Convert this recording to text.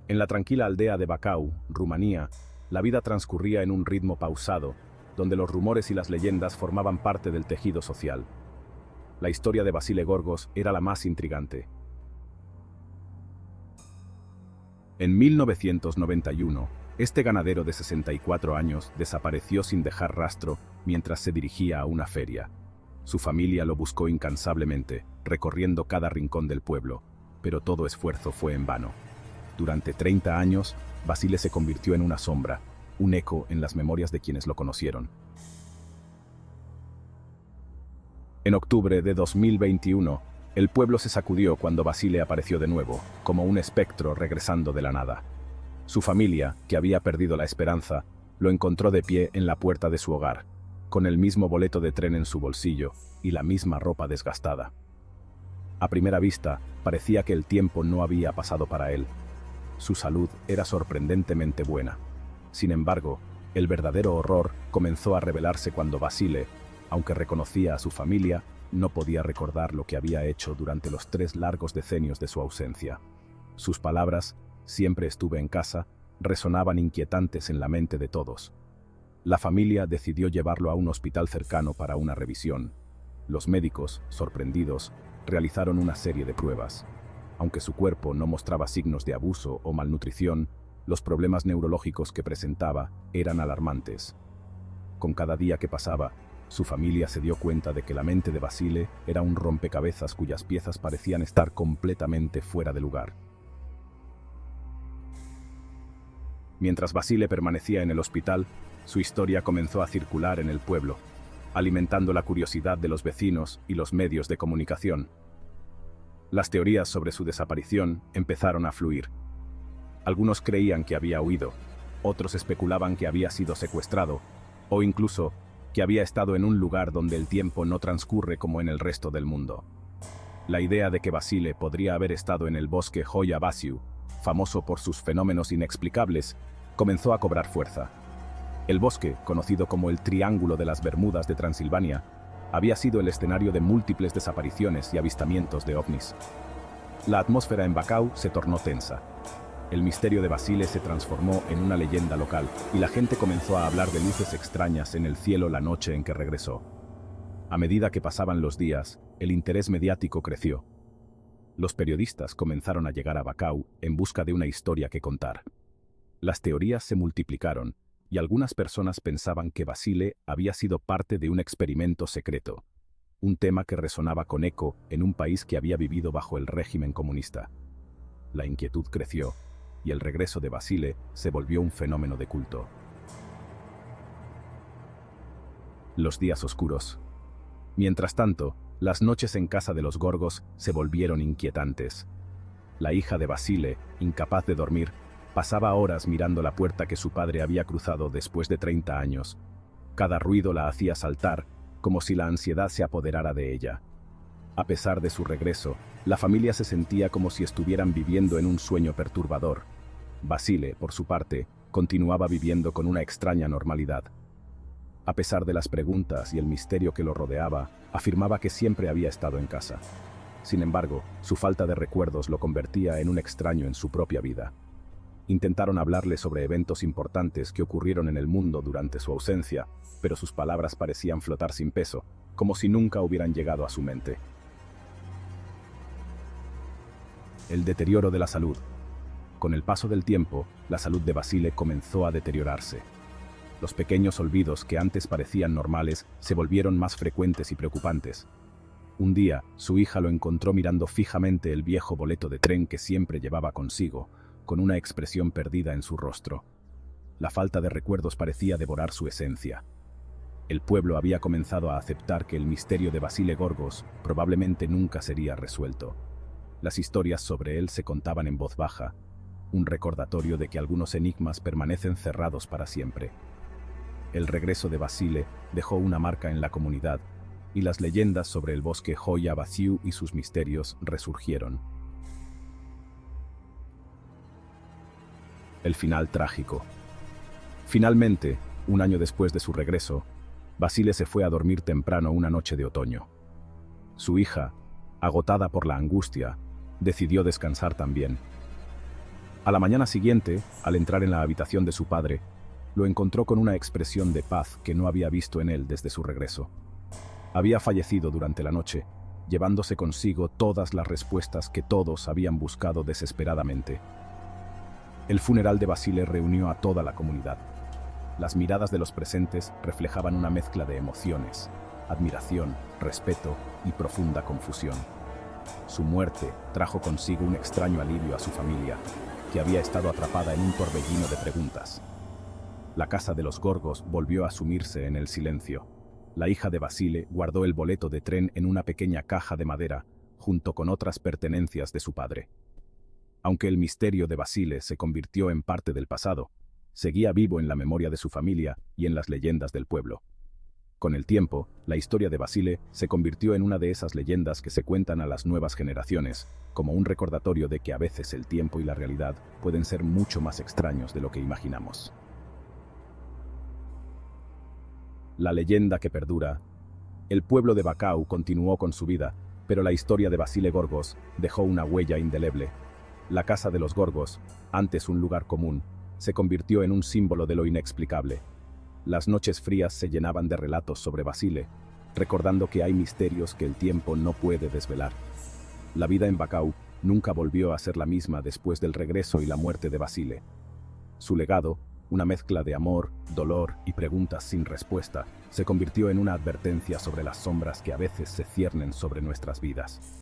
En la tranquila aldea de Bacău, Rumanía, la vida transcurría en un ritmo pausado, donde los rumores y las leyendas formaban parte del tejido social. La historia de Vasile Gorgos era la más intrigante. En 1991, este ganadero de 64 años desapareció sin dejar rastro mientras se dirigía a una feria. Su familia lo buscó incansablemente, recorriendo cada rincón del pueblo, pero todo esfuerzo fue en vano. Durante 30 años, Vasile se convirtió en una sombra, un eco en las memorias de quienes lo conocieron. En octubre de 2021, el pueblo se sacudió cuando Vasile apareció de nuevo, como un espectro regresando de la nada. Su familia, que había perdido la esperanza, lo encontró de pie en la puerta de su hogar, con el mismo boleto de tren en su bolsillo y la misma ropa desgastada. A primera vista, parecía que el tiempo no había pasado para él. Su salud era sorprendentemente buena. Sin embargo, el verdadero horror comenzó a revelarse cuando Vasile, aunque reconocía a su familia, no podía recordar lo que había hecho durante los 3 largos decenios de su ausencia. Sus palabras, "siempre estuve en casa", resonaban inquietantes en la mente de todos. La familia decidió llevarlo a un hospital cercano para una revisión. Los médicos, sorprendidos, realizaron una serie de pruebas. Aunque su cuerpo no mostraba signos de abuso o malnutrición, los problemas neurológicos que presentaba eran alarmantes. Con cada día que pasaba, su familia se dio cuenta de que la mente de Vasile era un rompecabezas cuyas piezas parecían estar completamente fuera de lugar. Mientras Vasile permanecía en el hospital, su historia comenzó a circular en el pueblo, alimentando la curiosidad de los vecinos y los medios de comunicación. Las teorías sobre su desaparición empezaron a fluir. Algunos creían que había huido, otros especulaban que había sido secuestrado, o incluso que había estado en un lugar donde el tiempo no transcurre como en el resto del mundo. La idea de que Vasile podría haber estado en el bosque Hoia Baciu, famoso por sus fenómenos inexplicables, comenzó a cobrar fuerza. El bosque, conocido como el Triángulo de las Bermudas de Transilvania, había sido el escenario de múltiples desapariciones y avistamientos de ovnis. La atmósfera en Bacău se tornó tensa. El misterio de Vasile se transformó en una leyenda local y la gente comenzó a hablar de luces extrañas en el cielo la noche en que regresó. A medida que pasaban los días, el interés mediático creció. Los periodistas comenzaron a llegar a Bacău en busca de una historia que contar. Las teorías se multiplicaron y algunas personas pensaban que Vasile había sido parte de un experimento secreto, un tema que resonaba con eco en un país que había vivido bajo el régimen comunista. La inquietud creció y el regreso de Vasile se volvió un fenómeno de culto. Los días oscuros. Mientras tanto, las noches en casa de los Gorgos se volvieron inquietantes. La hija de Vasile, incapaz de dormir, pasaba horas mirando la puerta que su padre había cruzado después de 30 años. Cada ruido la hacía saltar, como si la ansiedad se apoderara de ella. A pesar de su regreso, la familia se sentía como si estuvieran viviendo en un sueño perturbador. Vasile, por su parte, continuaba viviendo con una extraña normalidad. A pesar de las preguntas y el misterio que lo rodeaba, afirmaba que siempre había estado en casa. Sin embargo, su falta de recuerdos lo convertía en un extraño en su propia vida. Intentaron hablarle sobre eventos importantes que ocurrieron en el mundo durante su ausencia, pero sus palabras parecían flotar sin peso, como si nunca hubieran llegado a su mente. El deterioro de la salud. Con el paso del tiempo, la salud de Vasile comenzó a deteriorarse. Los pequeños olvidos que antes parecían normales se volvieron más frecuentes y preocupantes. Un día, su hija lo encontró mirando fijamente el viejo boleto de tren que siempre llevaba consigo, con una expresión perdida en su rostro. La falta de recuerdos parecía devorar su esencia. El pueblo había comenzado a aceptar que el misterio de Vasile Gorgos probablemente nunca sería resuelto. Las historias sobre él se contaban en voz baja, un recordatorio de que algunos enigmas permanecen cerrados para siempre. El regreso de Vasile dejó una marca en la comunidad, y las leyendas sobre el bosque Hoia Baciu y sus misterios resurgieron. El final trágico. Finalmente, un año después de su regreso, Vasile se fue a dormir temprano una noche de otoño. Su hija, agotada por la angustia, decidió descansar también. A la mañana siguiente, al entrar en la habitación de su padre, lo encontró con una expresión de paz que no había visto en él desde su regreso. Había fallecido durante la noche, llevándose consigo todas las respuestas que todos habían buscado desesperadamente. El funeral de Basile reunió a toda la comunidad. Las miradas de los presentes reflejaban una mezcla de emociones, admiración, respeto y profunda confusión. Su muerte trajo consigo un extraño alivio a su familia, que había estado atrapada en un torbellino de preguntas. La casa de los Gorgos volvió a sumirse en el silencio. La hija de Basile guardó el boleto de tren en una pequeña caja de madera, junto con otras pertenencias de su padre. Aunque el misterio de Basile se convirtió en parte del pasado, seguía vivo en la memoria de su familia y en las leyendas del pueblo. Con el tiempo, la historia de Basile se convirtió en una de esas leyendas que se cuentan a las nuevas generaciones, como un recordatorio de que a veces el tiempo y la realidad pueden ser mucho más extraños de lo que imaginamos. La leyenda que perdura. El pueblo de Bacău continuó con su vida, pero la historia de Basile Gorgos dejó una huella indeleble. La casa de los Gorgos, antes un lugar común, se convirtió en un símbolo de lo inexplicable. Las noches frías se llenaban de relatos sobre Basile, recordando que hay misterios que el tiempo no puede desvelar. La vida en Bacău nunca volvió a ser la misma después del regreso y la muerte de Basile. Su legado, una mezcla de amor, dolor y preguntas sin respuesta, se convirtió en una advertencia sobre las sombras que a veces se ciernen sobre nuestras vidas.